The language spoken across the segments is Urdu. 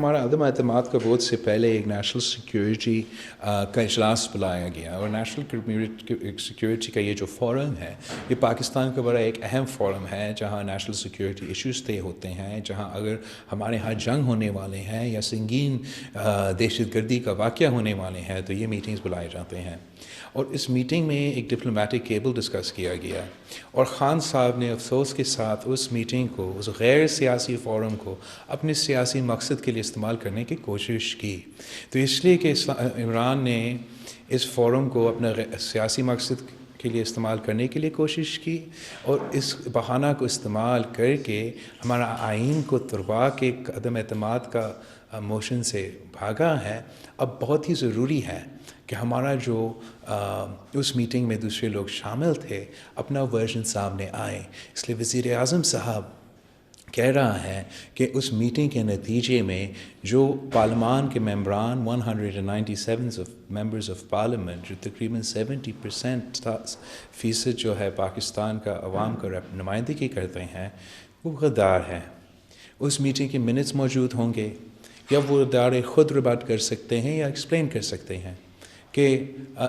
ہمارا عدم اعتماد کا ووٹ سے پہلے ایک نیشنل سیکیورٹی کا اجلاس بلایا گیا، اور نیشنل سیکیورٹی کا یہ جو فورم ہے یہ پاکستان کا بڑا ایک اہم فورم ہے، جہاں نیشنل سیکیورٹی ایشوز طے ہوتے ہیں، جہاں اگر ہمارے ہاں جنگ ہونے والے ہیں یا سنگین دہشت گردی کا واقعہ ہونے والے ہیں تو یہ میٹنگز بلائے جاتے ہیں۔ اور اس میٹنگ میں ایک ڈپلومیٹک کیبل ڈسکس کیا گیا، اور خان صاحب نے افسوس کے ساتھ اس میٹنگ کو، اس غیر سیاسی فورم کو اپنے سیاسی مقصد کے لیے استعمال کرنے کی کوشش کی۔ تو اس لیے کہ عمران نے اس فورم کو اپنا سیاسی مقصد کے لیے استعمال کرنے کے لیے کوشش کی، اور اس بہانہ کو استعمال کر کے ہمارا آئین کو تروا کے عدم اعتماد کا موشن سے بھاگا ہے۔ اب بہت ہی ضروری ہے کہ ہمارا جو اس میٹنگ میں دوسرے لوگ شامل تھے اپنا ورژن سامنے آئے۔ اس لیے وزیر اعظم صاحب کہہ رہا ہے کہ اس میٹنگ کے نتیجے میں جو پارلیمان کے ممبران 197 ممبرز آف پارلیمنٹ، جو تقریباً 70% جو ہے پاکستان کا عوام کا نمائندگی کرتے ہیں، وہ غدار ہے۔ اس میٹنگ کے منٹس موجود ہوں گے، یا وہ ادارے خود ریبٹ کر سکتے ہیں یا ایکسپلین کر سکتے ہیں کہ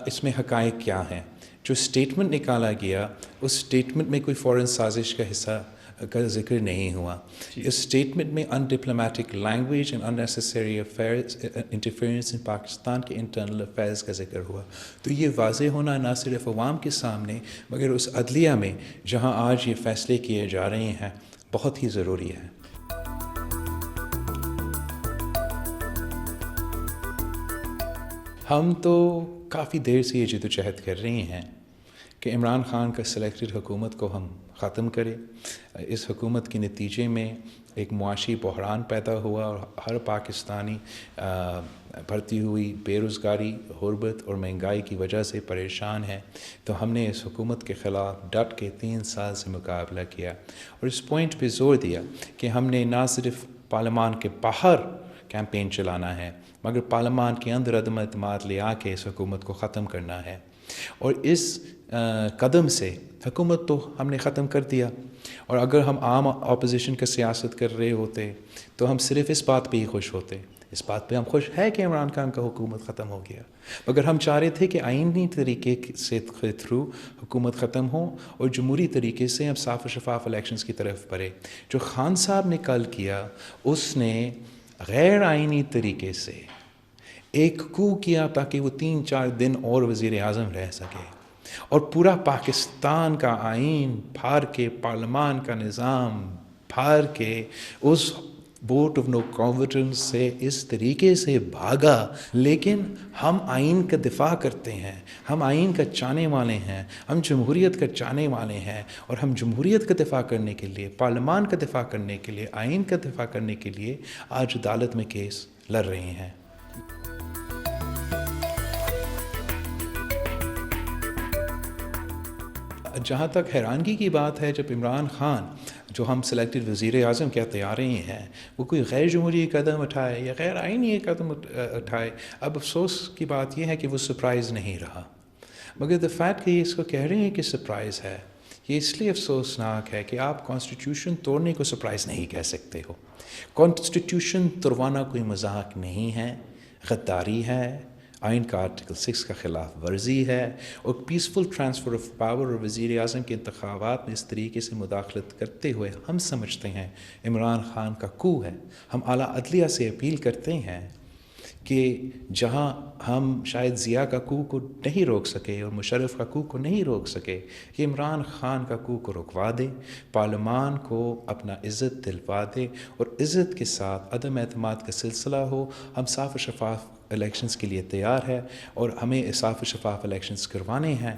اس میں حقائق کیا ہیں۔ جو سٹیٹمنٹ نکالا گیا، اس سٹیٹمنٹ میں کوئی فورن سازش کا حصہ کا ذکر نہیں ہوا۔ اس سٹیٹمنٹ میں undiplomatic language and unnecessary affairs interference in Pakistan کے انٹرنل افیئرز کا ذکر ہوا۔ تو یہ واضح ہونا نہ صرف عوام کے سامنے مگر اس عدلیہ میں جہاں آج یہ فیصلے کیے جا رہے ہیں بہت ہی ضروری ہے۔ ہم تو کافی دیر سے یہ جدوجہد کر رہے ہیں کہ عمران خان کا سلیکٹڈ حکومت کو ہم ختم کریں۔ اس حکومت کے نتیجے میں ایک معاشی بحران پیدا ہوا، اور ہر پاکستانی بڑھتی ہوئی بے روزگاری، غربت اور مہنگائی کی وجہ سے پریشان ہے۔ تو ہم نے اس حکومت کے خلاف ڈٹ کے 3 سال سے مقابلہ کیا، اور اس پوائنٹ پہ زور دیا کہ ہم نے نہ صرف پارلیمان کے باہر کیمپین چلانا ہے مگر پارلیمان کے اندر عدم اعتماد لے آ کے اس حکومت کو ختم کرنا ہے۔ اور اس قدم سے حکومت تو ہم نے ختم کر دیا، اور اگر ہم عام اپوزیشن کا سیاست کر رہے ہوتے تو ہم صرف اس بات پہ ہی خوش ہوتے۔ اس بات پہ ہم خوش ہے کہ عمران خان کا حکومت ختم ہو گیا، مگر ہم چاہ رہے تھے کہ آئینی طریقے سے تھرو حکومت ختم ہو اور جمہوری طریقے سے ہم صاف و شفاف الیکشنز کی طرف بڑھے۔ جو خان صاحب نے کل کیا، اس نے غیر آئینی طریقے سے ایک کو کیا تاکہ وہ 3-4 دن اور وزیر اعظم رہ سکے، اور پورا پاکستان کا آئین پھاڑ کے، پارلیمان کا نظام پھاڑ کے، اس ووٹ آف نو کانفیڈنس سے اس طریقے سے بھاگا۔ لیکن ہم آئین کا دفاع کرتے ہیں، ہم آئین کا چاہنے والے ہیں، ہم جمہوریت کا چاہنے والے ہیں، اور ہم جمہوریت کا دفاع کرنے کے لیے، پارلیمان کا دفاع کرنے کے لیے، آئین کا دفاع کرنے کے لیے آج عدالت میں کیس لڑ رہے ہیں۔ جہاں تک حیرانگی کی بات ہے، جب عمران خان جو ہم سلیکٹڈ وزیر اعظم کہتے آ رہے ہیں وہ کوئی غیر جمہوری قدم اٹھائے یا غیر آئینی قدم اٹھائے، اب افسوس کی بات یہ ہے کہ وہ سرپرائز نہیں رہا۔ مگر دا فیکٹ کہ یہ اس کو کہہ رہے ہیں کہ سرپرائز ہے، یہ اس لیے افسوسناک ہے کہ آپ کانسٹیٹیوشن توڑنے کو سرپرائز نہیں کہہ سکتے ہو۔ کانسٹیٹیوشن توڑوانا کوئی مذاق نہیں ہے، غداری ہے، آئین کا آرٹیکل 6 کا خلاف ورزی ہے، اور پیسفل ٹرانسفر آف پاور اور وزیر اعظم کے انتخابات میں اس طریقے سے مداخلت کرتے ہوئے ہم سمجھتے ہیں عمران خان کا کو ہے۔ ہم اعلیٰ عدلیہ سے اپیل کرتے ہیں کہ جہاں ہم شاید ضیاء کا کو نہیں روک سکے اور مشرف کا کو نہیں روک سکے، یہ عمران خان کا کو رکوا دے، پارلیمان کو اپنا عزت دلوا دے، اور عزت کے ساتھ عدم اعتماد کا سلسلہ ہو۔ ہم صاف و شفاف الیکشنز کے لیے تیار ہے، اور ہمیں صاف و شفاف الیکشنز کروانے ہیں۔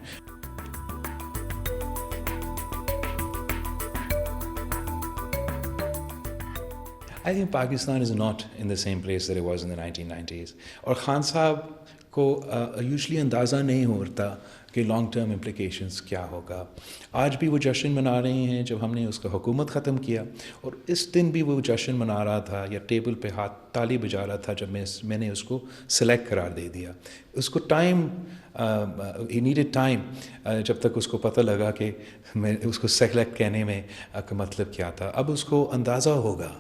I think Pakistan is not in the same place that it was in the 1990s. اور خان صاحب کو یوزلی اندازہ نہیں ہوتا کہ لانگ ٹرم امپلیکیشنز کیا ہوگا۔ آج بھی وہ جشن منا رہے ہیں جب ہم نے اس کا حکومت ختم کیا، اور اس دن بھی وہ جشن منا رہا تھا یا ٹیبل پہ ہاتھ تالی بجا رہا تھا جب میں نے اس کو سلیکٹ قرار دے دیا۔ اس کو ٹائم ہی نیڈڈ ٹائم جب تک اس کو پتہ لگا کہ میں اس کو سلیکٹ کہنے میں کا مطلب کیا تھا. اب اس کو اندازہ ہوگا.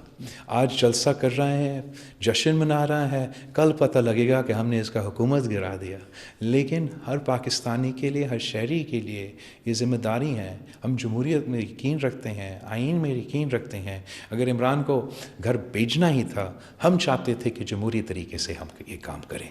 آج جلسہ کر رہے ہیں، جشن منا رہا ہے، کل پتہ لگے گا کہ ہم نے اس کا حکومت گرا دیا. لیکن ہر پاکستانی کے لیے، ہر شہری کے لیے یہ ذمہ داری ہے. ہم جمہوریت میں یقین رکھتے ہیں، آئین میں یقین رکھتے ہیں. اگر عمران کو گھر بھیجنا ہی تھا، ہم چاہتے تھے کہ جمہوری طریقے سے ہم یہ کام کریں.